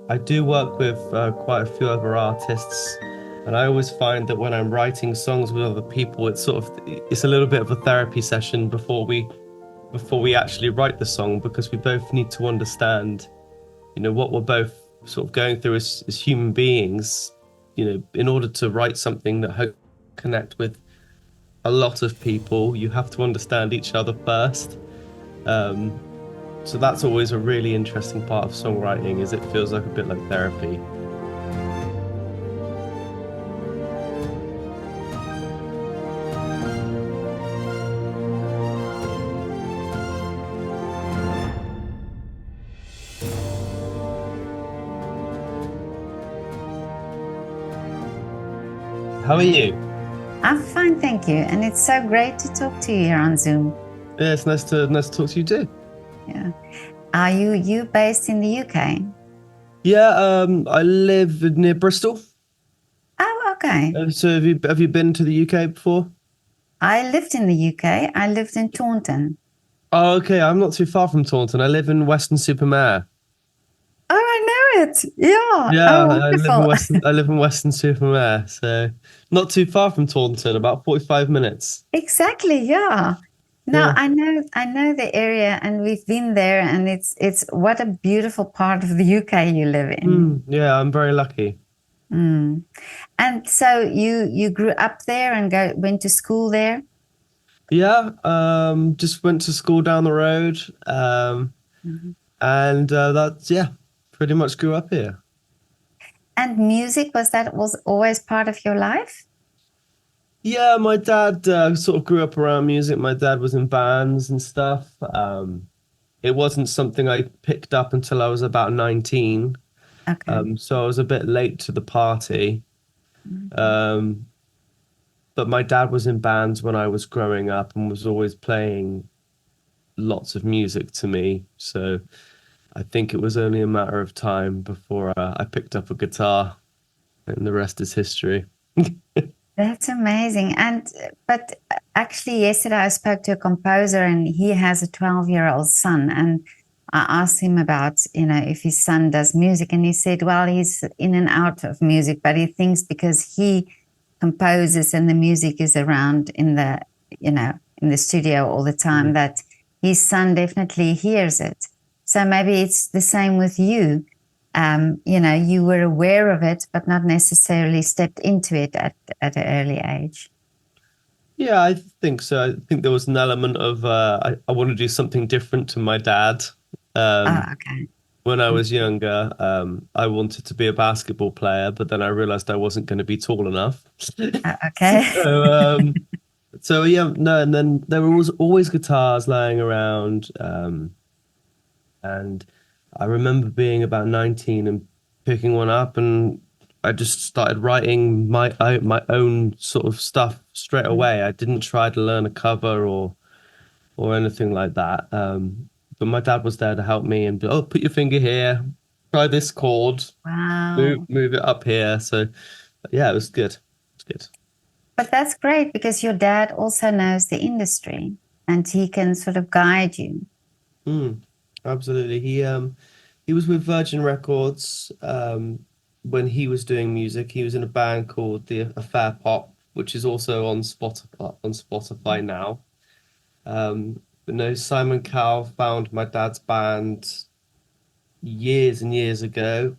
I do work with quite a few other artists, and I always find that when I'm writing songs with other people, it's a little bit of a therapy session before we actually write the song because we both need to understand, what we're both sort of going through as human beings, in order to write something that hope connect with a lot of people, you have to understand each other first. Um, so that's always a really interesting part of songwriting, is it feels like a bit like therapy. How are you? I'm fine, thank you. And it's so great to talk to you here on Zoom. Yeah, it's nice to talk to you too. Yeah. Are you based in the UK? Yeah, I live near Bristol. Oh, okay. So have you been to the UK before? I lived in the UK. I lived in Taunton. Oh, okay. I'm not too far from Taunton. I live in Weston-super-Mare. Oh, I know it. Yeah. Yeah, Oh, I live in wonderful. Weston. I live in Weston-super-Mare, so not too far from Taunton. About 45 minutes. Exactly. Yeah. No, Yeah. I know the area and we've been there and it's what a beautiful part of the UK you live in. Yeah, I'm very lucky. Mm. And so you grew up there and went to school there? Yeah, just went to school down the road, Mhm. and that's yeah, pretty much grew up here. And music, was always part of your life? Yeah, my dad sort of grew up around music. My dad was in bands and stuff. It wasn't something I picked up until I was about 19. Okay. So I was a bit late to the party. Mhm. Um, but my dad was in bands when I was growing up and was always playing lots of music to me. So I think it was only a matter of time before I picked up a guitar, and the rest is history. That's amazing. But actually, yesterday I spoke to a composer, and he has a 12-year-old son, and I asked him about, if his son does music, and he said, well, he's in and out of music, but he thinks because he composes and the music is around in the studio all the time, Mm. that his son definitely hears it. So maybe it's the same with you. You were aware of it, but not necessarily stepped into it at an early age. Yeah, I think so. I think there was an element of I want to do something different to my dad. Oh, Um, okay. when I was younger, I wanted to be a basketball player, but then I realized I wasn't going to be tall enough. Okay. So, so yeah, no, and then there were always guitars lying around, and I remember being about 19 and picking one up, and I just started writing my own sort of stuff straight away. I didn't try to learn a cover or anything like that. But my dad was there to help me and be, oh, put your finger here, try this chord, move Wow. move it up here. So yeah, it was good. It's good. But that's great because your dad also knows the industry and he can sort of guide you. Mm, absolutely. He was with Virgin Records when he was doing music. He was in a band called the Affair Pop, which is also on Spotify now. But no, Simon Cowell found my dad's band years and years ago.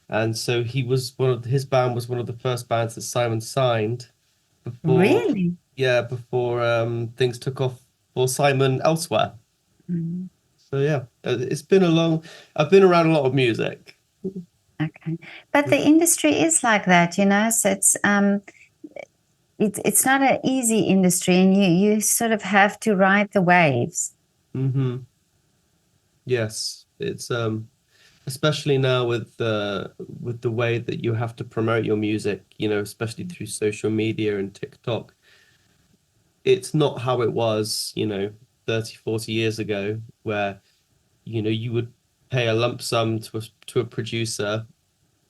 And so his band was one of the first bands that Simon signed before, Really? yeah, before things took off for Simon elsewhere. Mm, So yeah, I've been around a lot of music. okay. But the industry is like that, so it's not an easy industry and you sort of have to ride the waves. Hmm. Yes, it's especially now with the way that you have to promote your music, especially through social media and TikTok. It's not how it was, 30, 40 years ago, where, you would pay a lump sum to a producer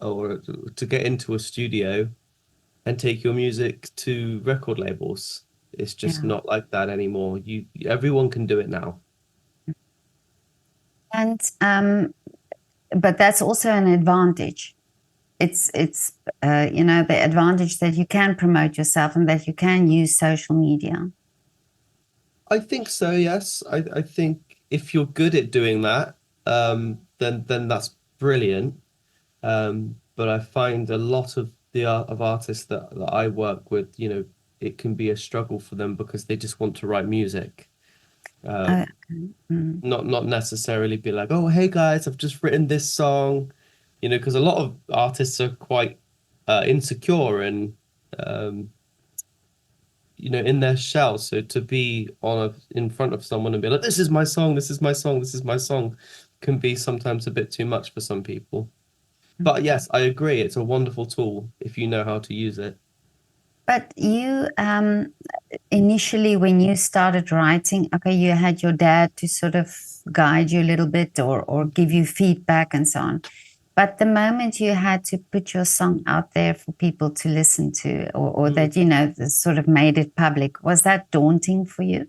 or to get into a studio and take your music to record labels. It's just Yeah. not like that anymore. Everyone can do it now. And but that's also an advantage. It's the advantage that you can promote yourself and that you can use social media. I think so, yes. I think if you're good at doing that, then that's brilliant. But I find a lot of the art of artists that I work with, it can be a struggle for them because they just want to write music. Uh, Um, mm. not necessarily be like, oh, hey guys, I've just written this song, because a lot of artists are quite insecure and um, in their shell. So to be in front of someone and be like, this is my song, this is my song, this is my song, can be sometimes a bit too much for some people. But yes, I agree. It's a wonderful tool if you know how to use it. But you, initially, when you started writing, okay, you had your dad to sort of guide you a little bit or give you feedback and so on. But the moment you had to put your song out there for people to listen to, or that, sort of made it public, was that daunting for you?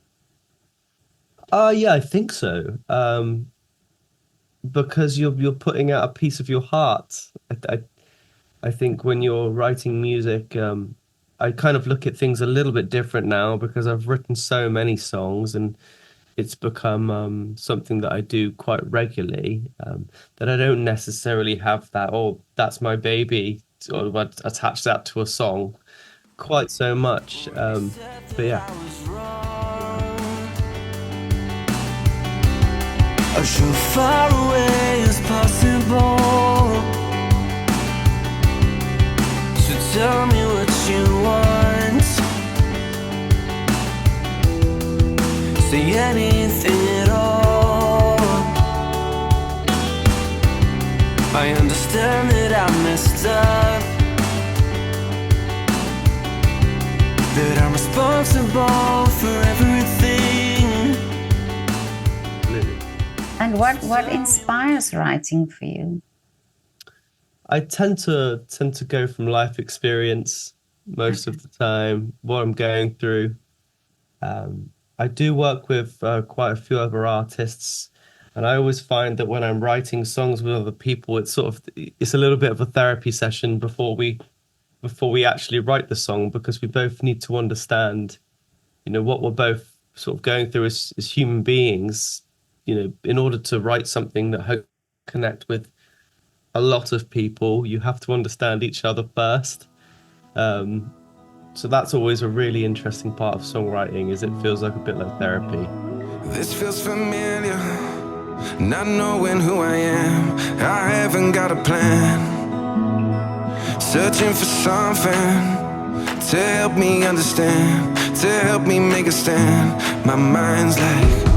Yeah, I think so. Because you're putting out a piece of your heart. I think when you're writing music, I kind of look at things a little bit different now because I've written so many songs and it's become something that I do quite regularly. That I don't necessarily have that, oh, that's my baby, or attach that to a song quite so much. But yeah. As far away as possible, so tell me what you want. Say anything at all. I understand that I messed up, that I'm responsible for everything. And what inspires writing for you? I tend to go from life experience most of the time, what I'm going through. I do work with quite a few other artists, and I always find that when I'm writing songs with other people, it's a little bit of a therapy session before we actually write the song because we both need to understand, what we're both sort of going through as human beings, in order to write something that hope connect with a lot of people, you have to understand each other first. So that's always a really interesting part of songwriting, is it feels like a bit like therapy. This feels familiar, not knowing who I am. I haven't got a plan, searching for something to help me understand, to help me make a stand. My mind's like,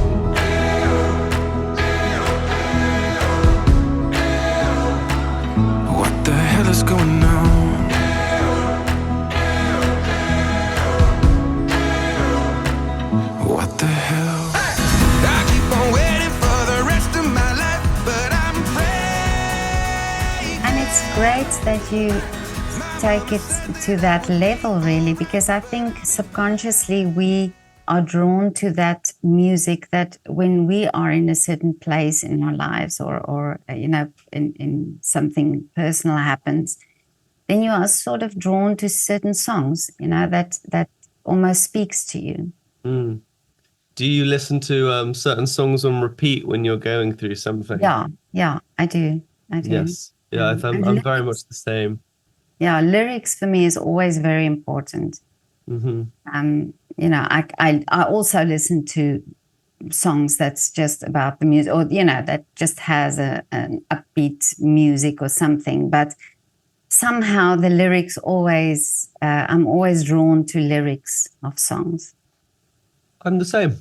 what the hell is going on? What the hell? I keep on waiting for the rest of my life, but I'm afraid. And it's great that you take it to that level, really, because I think subconsciously we are drawn to that music, that when we are in a certain place in our lives or in something personal happens, then you are sort of drawn to certain songs, that almost speaks to you. Mm. Do you listen to certain songs on repeat when you're going through something? Yeah, I do. Yes. Yeah, And I'm very lyrics, much the same. yeah, lyrics for me is always very important. Hmm. I also listen to songs that's just about the music, or that just has an upbeat music or something. But somehow the lyrics always, I'm always drawn to lyrics of songs. I'm the same.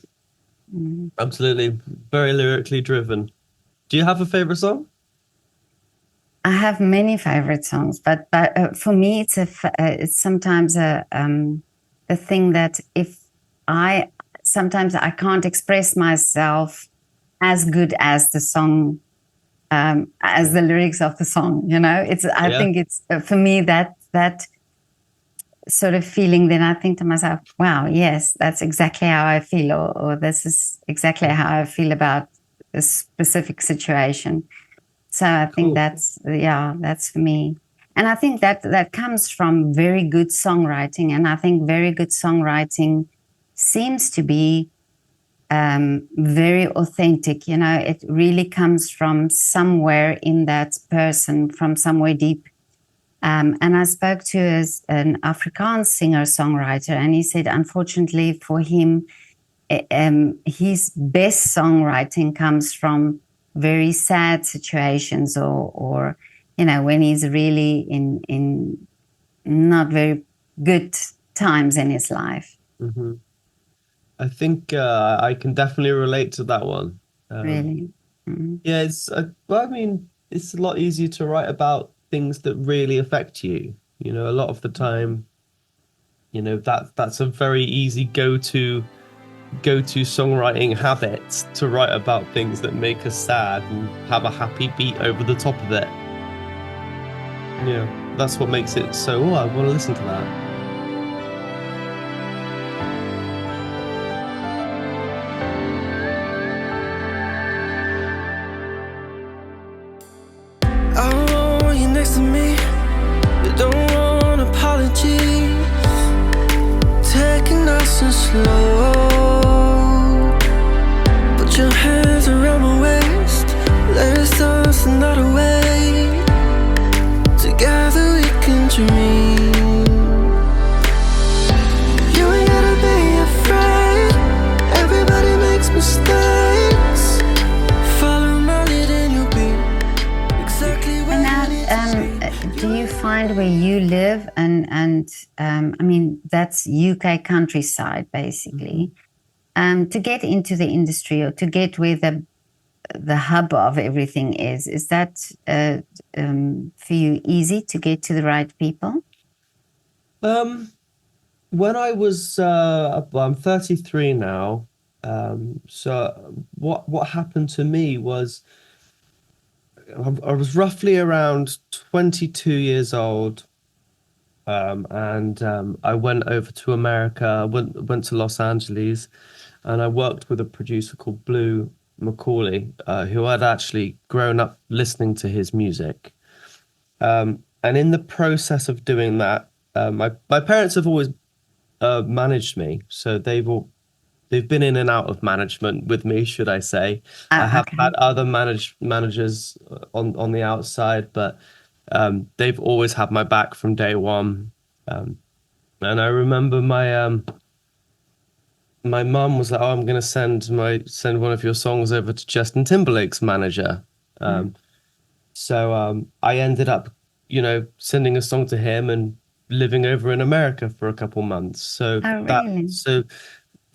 Mm. Absolutely. Very lyrically driven. Do you have a favorite song? I have many favorite songs, but for me, it's sometimes a thing that if sometimes I can't express myself as good as the song, as the lyrics of the song. I Yeah. think it's for me that sort of feeling. Then I think to myself, wow, yes, that's exactly how I feel, or this is exactly how I feel about this specific situation. So I think Cool. that's for me. And I think that comes from very good songwriting. And I think very good songwriting seems to be very authentic. You know, it really comes from somewhere in that person, from somewhere deep. And I spoke to an Afrikaans singer-songwriter, and he said, unfortunately for him, his best songwriting comes from very sad situations, or you know, when he's really in not very good times in his life. Hmm. I think I can definitely relate to that one. Um, Really. Mm. yeah, well, I mean, it's a lot easier to write about things that really affect you. You know, a lot of the time, you know, that's a very easy go-to songwriting habit to write about things that make us sad and have a happy beat over the top of it. Yeah, that's what makes it so, oh, I want to listen to that. I want you next to me. You don't want apologies. Taking us and slow. Put your hands around my waist. Let's dance another way. Together we can dream. You ain't gotta be afraid. Everybody makes mistakes. Follow my lead and you'll be exactly where And now, you need to be. do you find where you live, and I mean, that's UK countryside basically, to get into the industry, or to get where the hub of everything is that for you easy to get to the right people? Um, when I was, well, I'm 33 now. So what happened to me was I was roughly around 22 years old. And I went over to America, went to Los Angeles, and I worked with a producer called Blue Macaulay, who I'd actually grown up listening to his music. And in the process of doing that, my parents have always managed me, so they've been in and out of management with me, should I say. I have Okay. had other managers on the outside, but they've always had my back from day one. Um, and I remember my mum was like, "Oh, I'm gonna send one of your songs over to Justin Timberlake's manager." Mm. Um, so I ended up, you know, sending a song to him and living over in America for a couple months. Oh, really?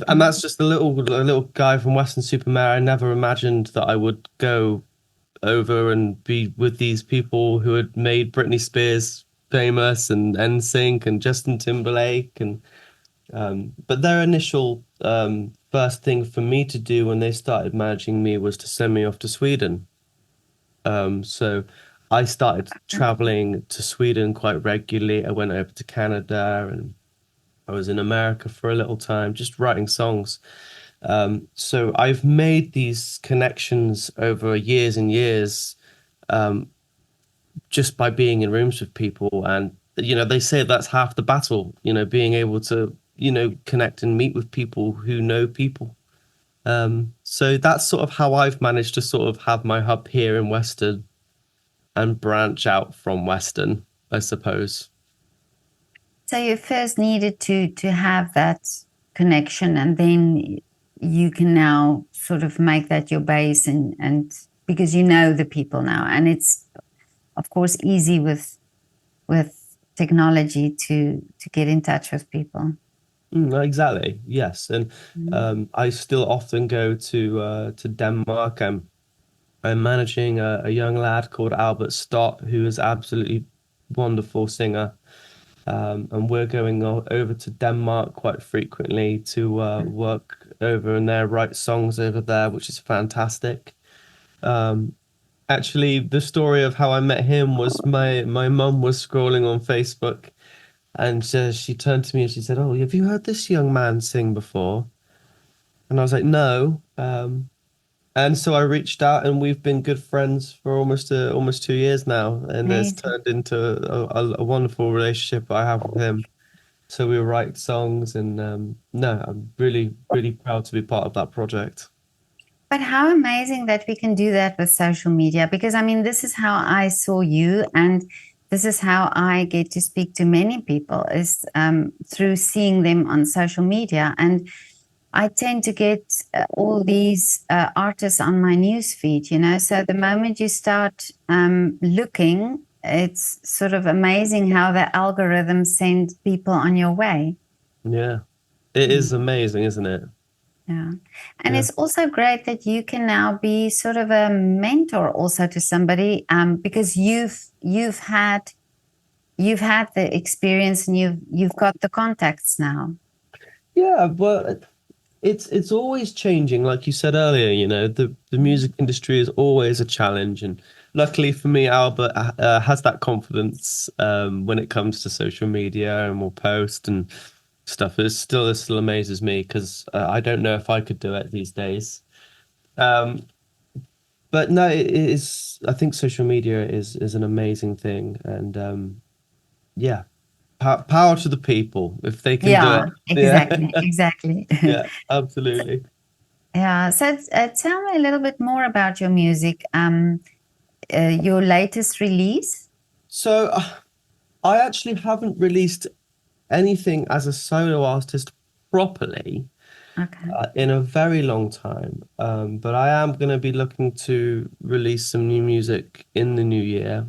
And Mm. that's just a little guy from Western Supermare. I never imagined that I would go over and be with these people who had made Britney Spears famous and NSYNC and Justin Timberlake and but their initial first thing for me to do when they started managing me was to send me off to Sweden. So I started traveling to Sweden quite regularly. I went over to Canada and I was in America for a little time, just writing songs. So I've made these connections over years and years, just by being in rooms with people. And, you know, they say that's half the battle, you know, being able to, you know, connect and meet with people who know people. So that's sort of how I've managed to sort of have my hub here in Western and branch out from Western, I suppose. So you first needed to have that connection, and then you can now sort of make that your base, and because you know the people now, and it's of course easy with technology to get in touch with people. Exactly. Yes. And Mm. I still often go to Denmark. I'm managing a young lad called Albert Stott, who is absolutely wonderful singer. And we're going over to Denmark quite frequently to work over in there, write songs over there, which is fantastic. Um, Actually, the story of how I met him was my mum was scrolling on Facebook and she turned to me and she said, "Oh, have you heard this young man sing before?" And I was like, "No." And so I reached out, and we've been good friends for almost 2 years now, and it's Amazing. turned into a wonderful relationship I have with him. So we write songs, and no, I'm really proud to be part of that project. But how amazing that we can do that with social media, because I mean, this is how I saw you, and this is how I get to speak to many people is through seeing them on social media. And I tend to get all these artists on my news feed, you know. So the moment you start looking, it's sort of amazing how the algorithms send people on your way. Yeah, it Mm. is amazing, isn't it? Yeah. And Yeah. it's also great that you can now be sort of a mentor also to somebody because you've had the experience and you've got the contacts now. Yeah, well, it's always changing, like you said earlier, the music industry is always a challenge, and luckily for me, Albert has that confidence when it comes to social media and will post and stuff. It still amazes me because I don't know if I could do it these days. Um, but no, it is. I think social media is an amazing thing, and yeah, power to the people if they can do it. Yeah, Yeah, exactly, exactly. yeah, absolutely. Yeah. So tell me a little bit more about your music. Your latest release. So I actually haven't released anything as a solo artist properly Okay. in a very long time. But I am going to be looking to release some new music in the new year.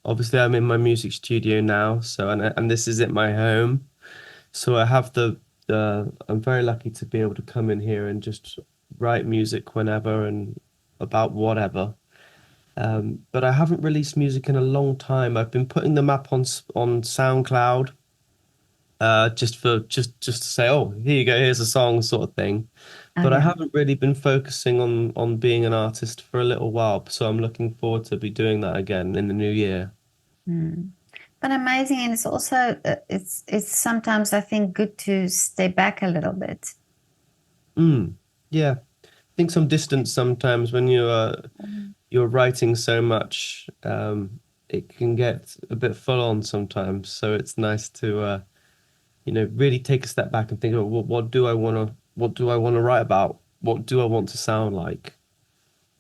Obviously, I'm in my music studio now, so and this is at my home, so I have the I'm very lucky to be able to come in here and just write music whenever and about whatever. But I haven't released music in a long time. I've been putting them up on SoundCloud, just to say, oh, here you go, here's a song, sort of thing. Oh But I yeah. haven't really been focusing on being an artist for a little while, so I'm looking forward to be doing that again in the new year. Mm. But amazing, and it's also it's sometimes I think good to stay back a little bit. Yeah, I think some distance sometimes when you're writing so much, it can get a bit full on sometimes. So it's nice to really take a step back and think, oh, what do I want to write about? What do I want to sound like?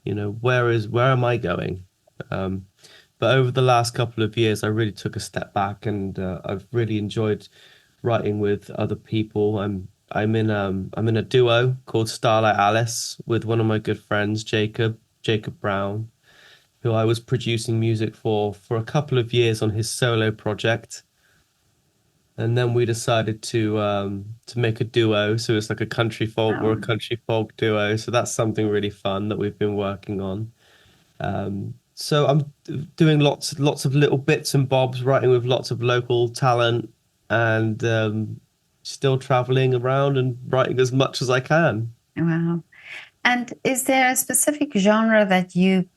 Where am I going? Um, but over the last couple of years, I really took a step back, and I've really enjoyed writing with other people. I'm in a duo called Starlight Alice with one of my good friends, Jacob Brown, who I was producing music for a couple of years on his solo project. And then we decided to make a duo. So it's like a country folk, we're a Oh, country folk duo. So that's something really fun that we've been working on. So I'm doing lots of little bits and bobs, writing with lots of local talent, and still traveling around and writing as much as I can. wow. And is there a specific genre that you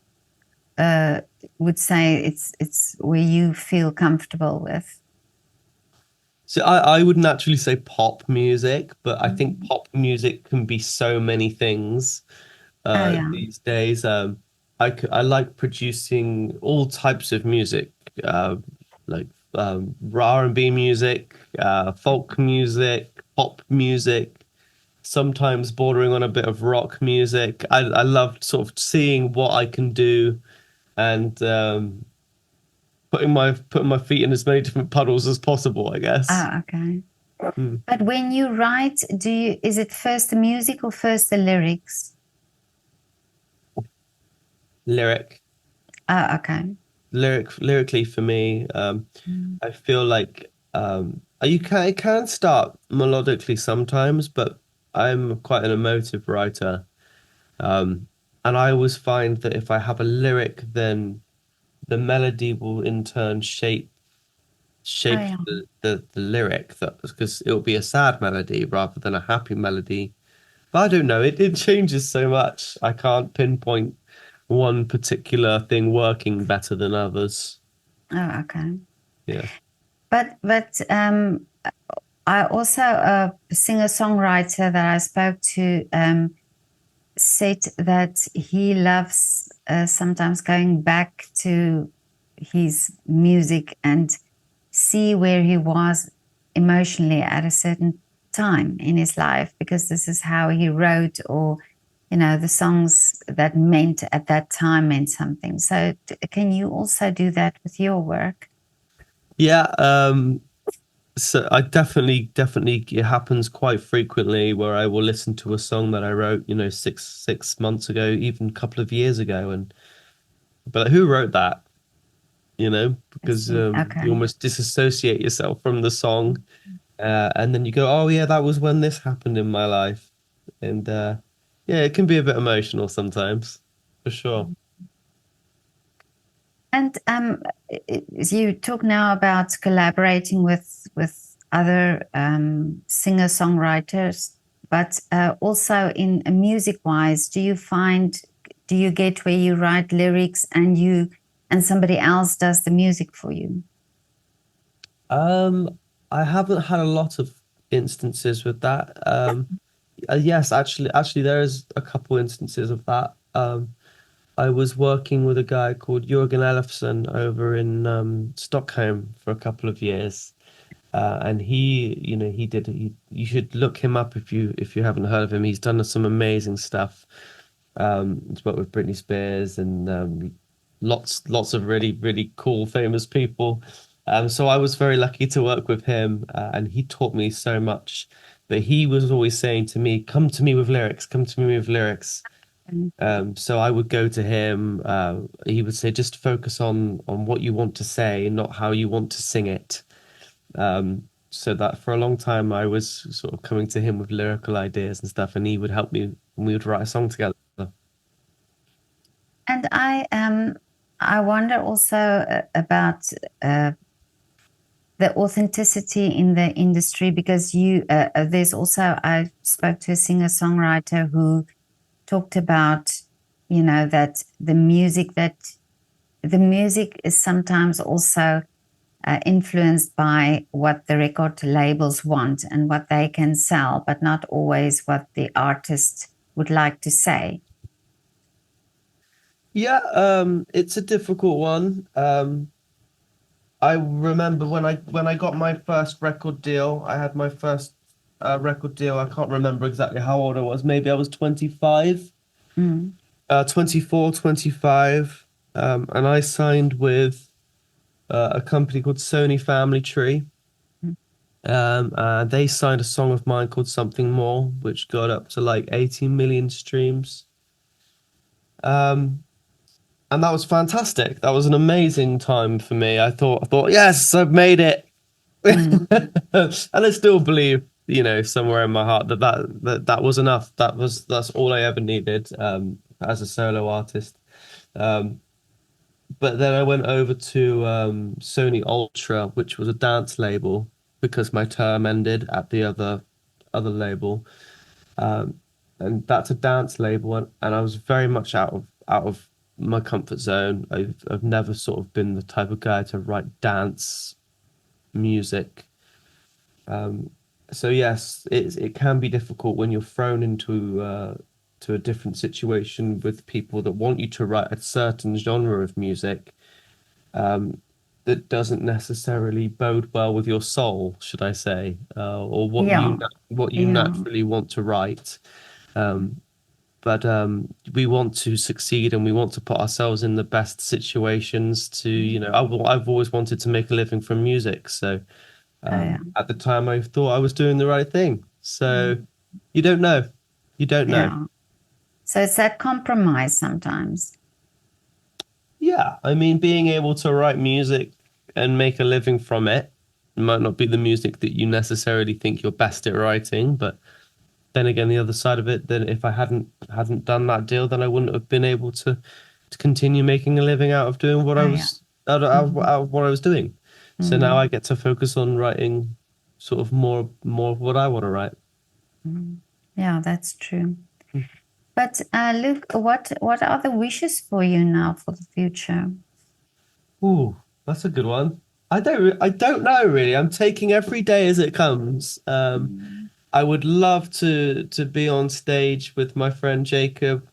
uh, would say it's where you feel comfortable with? So I would naturally say pop music, but I think Mhm. pop music can be so many things Oh yeah. these days. I like producing all types of music, like R&B music, folk music, pop music, sometimes bordering on a bit of rock music. I love sort of seeing what I can do and putting my feet in as many different puddles as possible, I guess. Oh, okay. Hmm. But when you write, is it first the music or first the lyrics? Lyric, Oh, okay. lyrically for me, Mm. I feel like it can start melodically sometimes, but I'm quite an emotive writer. Um, and I always find that if I have a lyric, then the melody will in turn Oh shape yeah. the lyric, that because it'll be a sad melody rather than a happy melody. But I don't know, it changes so much. I can't pinpoint one particular thing working better than others. Oh, okay. Yeah. But I also a singer-songwriter that I spoke to. said that he loves sometimes going back to his music and see where he was emotionally at a certain time in his life, because this is how he wrote, or the songs that meant at that time meant something. So can you also do that with your work? Yeah, so I definitely it happens quite frequently where I will listen to a song that I wrote, six months ago, even a couple of years ago, but who wrote that? I Because see. you Okay. almost disassociate yourself from the song, and then you go, oh yeah, that was when this happened in my life, and yeah, it can be a bit emotional sometimes, for sure. And you talk now about collaborating with other singer-songwriters, but also in music-wise, do you get where you write lyrics and somebody else does the music for you? I haven't had a lot of instances with that. Yes, actually, there is a couple instances of that. I was working with a guy called Jürgen Elefson over in Stockholm for a couple of years, and you should look him up if you haven't heard of him. He's done some amazing stuff. He's worked with Britney Spears and lots of really cool famous people. So I was very lucky to work with him, and he taught me so much. But he was always saying to me, "Come to me with lyrics. Come to me with lyrics." Mm. So I would go to him. He would say, "Just focus on what you want to say, not how you want to sing it." So that for a long time I was sort of coming to him with lyrical ideas and stuff, and he would help me, and we would write a song together. And I wonder also about the authenticity in the industry, because there's also, I spoke to a singer-songwriter who talked about, that the music is sometimes also influenced by what the record labels want and what they can sell, but not always what the artist would like to say. Yeah, it's a difficult one. I remember when I got my first record deal. I had my first record deal. I can't remember exactly how old I was. Maybe I was 25, Mm. 24, 25. And I signed with a company called Sony Family Tree. Mm. They signed a song of mine called Something More, which got up to like 18 million streams. Um, and that was fantastic. That was an amazing time for me. I thought, yes, I've made it. Mm. And I still believe, somewhere in my heart that was enough. That's all I ever needed as a solo artist. Um, but then I went over to Sony Ultra, which was a dance label, because my term ended at the other label. Um, and that's a dance label, and I was very much out of my comfort zone. I've never sort of been the type of guy to write dance music. Um, so yes, it can be difficult when you're thrown into to a different situation with people that want you to write a certain genre of music, um, that doesn't necessarily bode well with your soul, should I say, or Yeah, what you yeah, naturally want to write. Um, but we want to succeed, and we want to put ourselves in the best situations to, I've always wanted to make a living from music. So oh, yeah, at the time, I thought I was doing the right thing. So mm, you don't know. You don't know. yeah. So it's that compromise sometimes. Yeah, I mean, being able to write music and make a living from it might not be the music that you necessarily think you're best at writing, but then again, the other side of it, then if I hadn't done that deal, then I wouldn't have been able to continue making a living out of doing what I Oh, yeah. was out of what I was doing. So now Mm, I get to focus on writing sort of more of what I want to write. mm. Yeah, that's true. But Luke, what are the wishes for you now for the future? Ooh, that's a good one. I don't know really. I'm taking every day as it comes. I would love to be on stage with my friend Jacob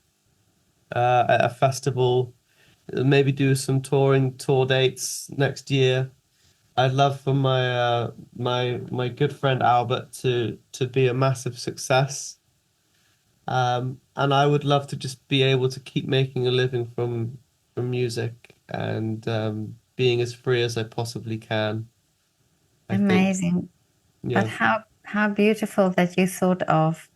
at a festival. Maybe do some tour dates next year. I'd love for my good friend Albert to be a massive success. And I would love to just be able to keep making a living from music and being as free as I possibly can. I think, Amazing. But yeah, how beautiful that you thought of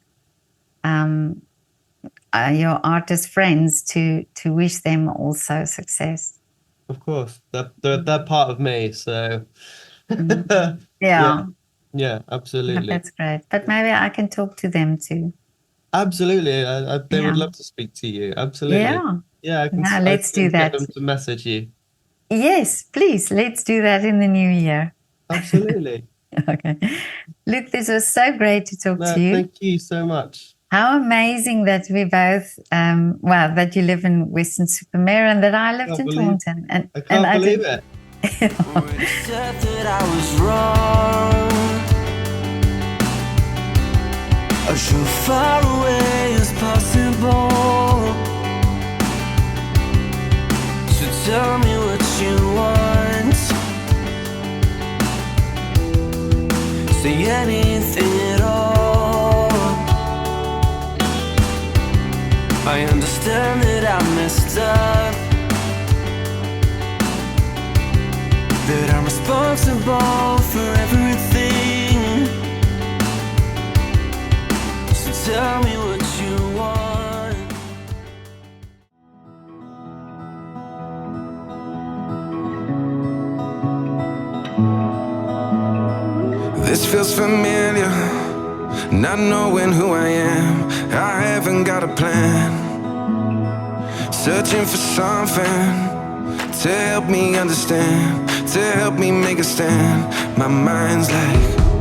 your artist friends to wish them also success. of course. They're part of me, so Mhm. yeah, Yeah, yeah, absolutely. that's great. But maybe I can talk to them too. Absolutely. They would Yeah, love to speak to you. Absolutely. yeah. Yeah, Now I let's do can get that. them to message you. Yes, please. Let's do that in the new year. Absolutely. Okay. Luke, this was so great to talk No, to you. thank you so much. How amazing that we both, well, that you live in Western Supermare and that I lived Can't in believe Taunton. I And can't I believe did. it. Accept that I was wrong. As so far away as possible. So tell me what you want. Say anything at all. I understand that I messed up, that I'm responsible for everything. So tell me what you want. This feels familiar, not knowing who I am. I haven't got a plan, searching for something to help me understand, to help me make a stand. My mind's like